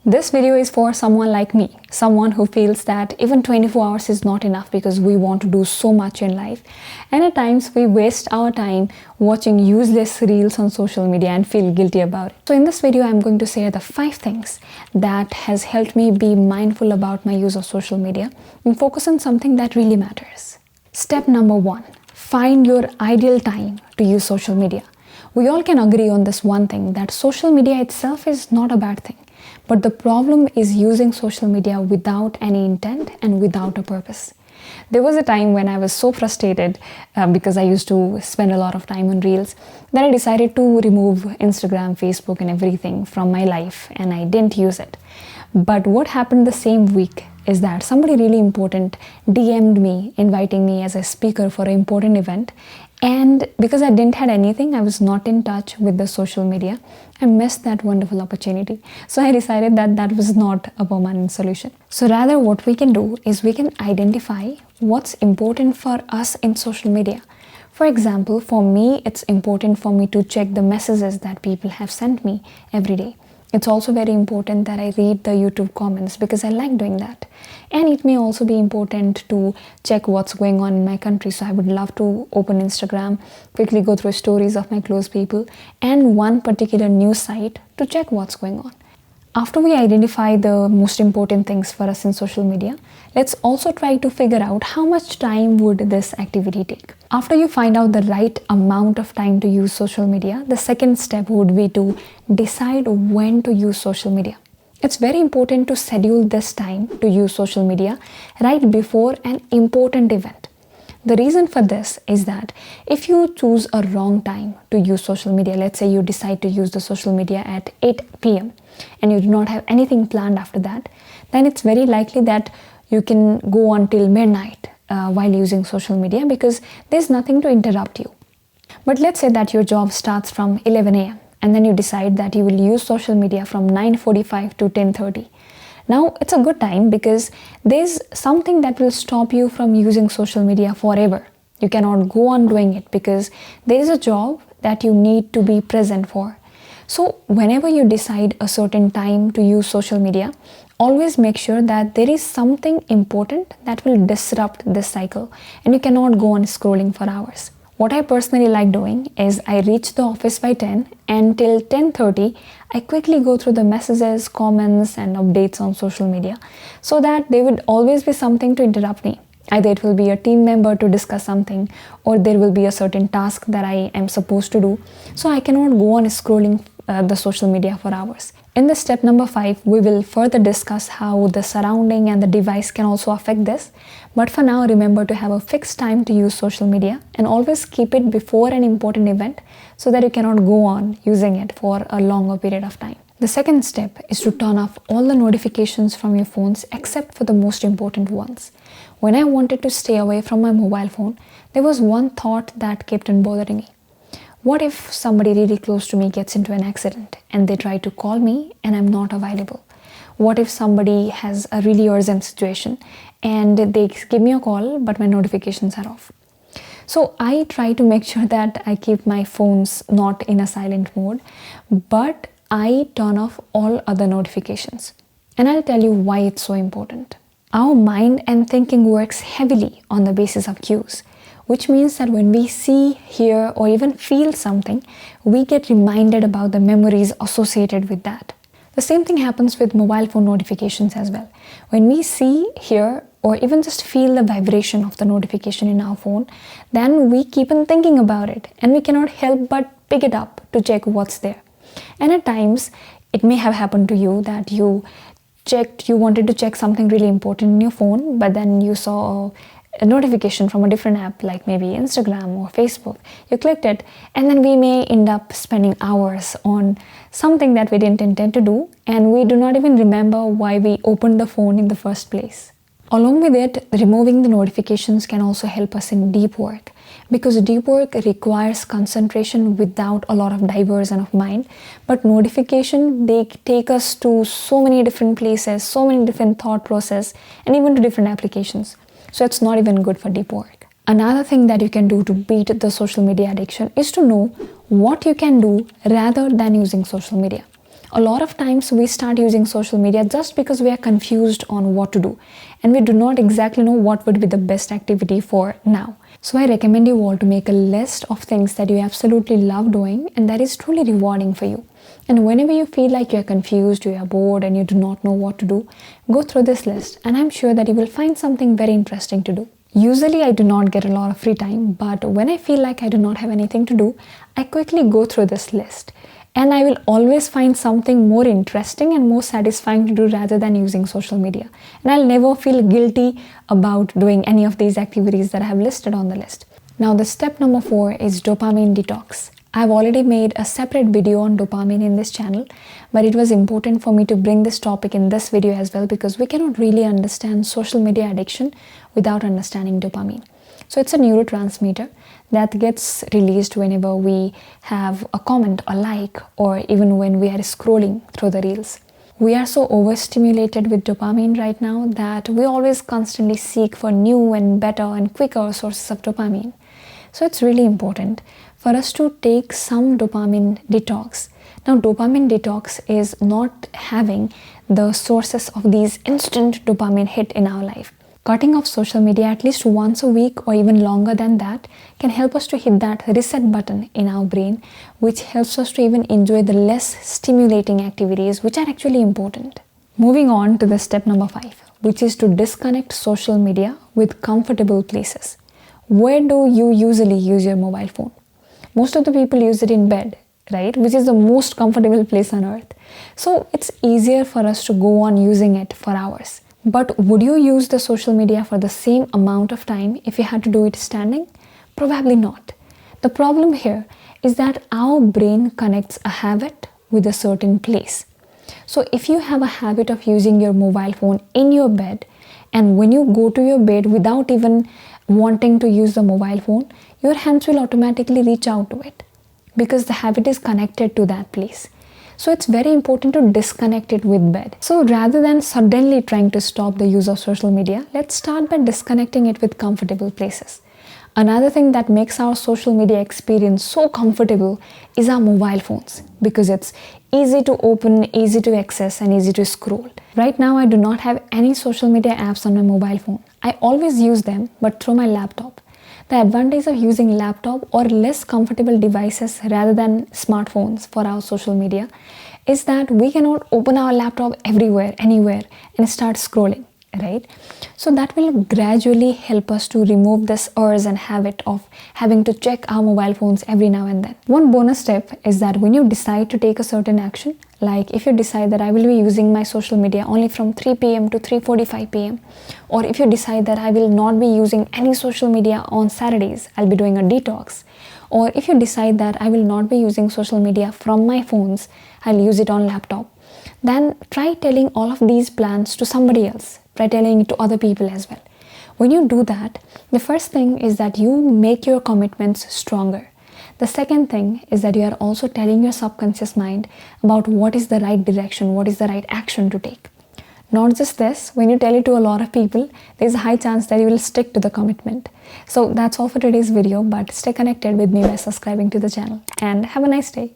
This video is for someone like me, someone who feels that even 24 hours is not enough because we want to do so much in life. And at times we waste our time watching useless reels on social media and feel guilty about it. So in this video, I'm going to share the 5 things that has helped me be mindful about my use of social media and focus on something that really matters. Step number 1, find your ideal time to use social media. We all can agree on this one thing, that social media itself is not a bad thing. But the problem is using social media without any intent and without a purpose. There was a time when I was so frustrated because I used to spend a lot of time on reels that I decided to remove Instagram, Facebook and everything from my life, and I didn't use it. But what happened the same week is that somebody really important DM'd me inviting me as a speaker for an important event. And because I didn't have anything, I was not in touch with the social media. I missed that wonderful opportunity. So I decided that that was not a permanent solution. So rather what we can do is we can identify what's important for us in social media. For example, for me, it's important for me to check the messages that people have sent me every day. It's also very important that I read the YouTube comments because I like doing that. And it may also be important to check what's going on in my country. So I would love to open Instagram, quickly go through stories of my close people and one particular news site to check what's going on. After we identify the most important things for us in social media, let's also try to figure out how much time would this activity take. After you find out the right amount of time to use social media, the second step would be to decide when to use social media. It's very important to schedule this time to use social media right before an important event. The reason for this is that if you choose a wrong time to use social media, let's say you decide to use the social media at 8 p.m. and you do not have anything planned after that, then it's very likely that you can go until midnight while using social media because there's nothing to interrupt you. But let's say that your job starts from 11 a.m. and then you decide that you will use social media from 9:45 to 10:30. Now, it's a good time because there's something that will stop you from using social media forever. You cannot go on doing it because there is a job that you need to be present for. So, whenever you decide a certain time to use social media, always make sure that there is something important that will disrupt this cycle and you cannot go on scrolling for hours. What I personally like doing is I reach the office by 10 and till 10:30 I quickly go through the messages, comments and updates on social media so that there would always be something to interrupt me. Either it will be a team member to discuss something or there will be a certain task that I am supposed to do. So I cannot go on scrolling the social media for hours. In the step number 5, we will further discuss how the surrounding and the device can also affect this. But for now, remember to have a fixed time to use social media and always keep it before an important event so that you cannot go on using it for a longer period of time. The second step is to turn off all the notifications from your phones except for the most important ones. When I wanted to stay away from my mobile phone, there was one thought that kept on bothering me. What if somebody really close to me gets into an accident and they try to call me and I'm not available? What if somebody has a really urgent situation and they give me a call but my notifications are off? So I try to make sure that I keep my phones not in a silent mode, but I turn off all other notifications. And I'll tell you why it's so important. Our mind and thinking works heavily on the basis of cues, which means that when we see, hear, or even feel something, we get reminded about the memories associated with that. The same thing happens with mobile phone notifications as well. When we see, hear, or even just feel the vibration of the notification in our phone, then we keep on thinking about it and we cannot help but pick it up to check what's there. And at times, it may have happened to you that you wanted to check something really important in your phone, but then you saw a notification from a different app like maybe Instagram or Facebook. You clicked it and then we may end up spending hours on something that we didn't intend to do and we do not even remember why we opened the phone in the first place. Along with it, removing the notifications can also help us in deep work because deep work requires concentration without a lot of diversion of mind. But notification, they take us to so many different places, so many different thought process and even to different applications. So it's not even good for deep work. Another thing that you can do to beat the social media addiction is to know what you can do rather than using social media. A lot of times we start using social media just because we are confused on what to do and we do not exactly know what would be the best activity for now. So I recommend you all to make a list of things that you absolutely love doing and that is truly rewarding for you. And whenever you feel like you're confused, you are bored and you do not know what to do, go through this list and I'm sure that you will find something very interesting to do. Usually I do not get a lot of free time, but when I feel like I do not have anything to do, I quickly go through this list. And I will always find something more interesting and more satisfying to do rather than using social media. And I'll never feel guilty about doing any of these activities that I have listed on the list. Now the step number 4 is dopamine detox. I've already made a separate video on dopamine in this channel, but it was important for me to bring this topic in this video as well because we cannot really understand social media addiction without understanding dopamine. So it's a neurotransmitter that gets released whenever we have a comment, a like, or even when we are scrolling through the reels. We are so overstimulated with dopamine right now that we always constantly seek for new and better and quicker sources of dopamine. So it's really important for us to take some dopamine detox. Now dopamine detox is not having the sources of these instant dopamine hit in our life. Cutting off social media at least once a week or even longer than that can help us to hit that reset button in our brain, which helps us to even enjoy the less stimulating activities which are actually important. Moving on to the step number 5, which is to disconnect social media with comfortable places. Where do you usually use your mobile phone? Most of the people use it in bed, right? Which is the most comfortable place on earth. So it's easier for us to go on using it for hours. But would you use the social media for the same amount of time if you had to do it standing? Probably not. The problem here is that our brain connects a habit with a certain place. So if you have a habit of using your mobile phone in your bed, and when you go to your bed without even wanting to use the mobile phone, your hands will automatically reach out to it because the habit is connected to that place. So it's very important to disconnect it with bed. So rather than suddenly trying to stop the use of social media, let's start by disconnecting it with comfortable places. Another thing that makes our social media experience so comfortable is our mobile phones because it's easy to open, easy to access, and easy to scroll. Right now, I do not have any social media apps on my mobile phone. I always use them, but through my laptop. The advantage of using laptop or less comfortable devices rather than smartphones for our social media is that we cannot open our laptop everywhere, anywhere and start scrolling, right? So that will gradually help us to remove this urge and habit of having to check our mobile phones every now and then. One bonus step is that when you decide to take a certain action, like if you decide that I will be using my social media only from 3 p.m. to 3:45 p.m. or if you decide that I will not be using any social media on Saturdays, I'll be doing a detox, or if you decide that I will not be using social media from my phones, I'll use it on laptop, then try telling all of these plans to somebody else. Try telling it to other people as well. When you do that, the first thing is that you make your commitments stronger. The second thing is that you are also telling your subconscious mind about what is the right direction, what is the right action to take. Not just this, when you tell it to a lot of people, there's a high chance that you will stick to the commitment. So that's all for today's video, but stay connected with me by subscribing to the channel and have a nice day.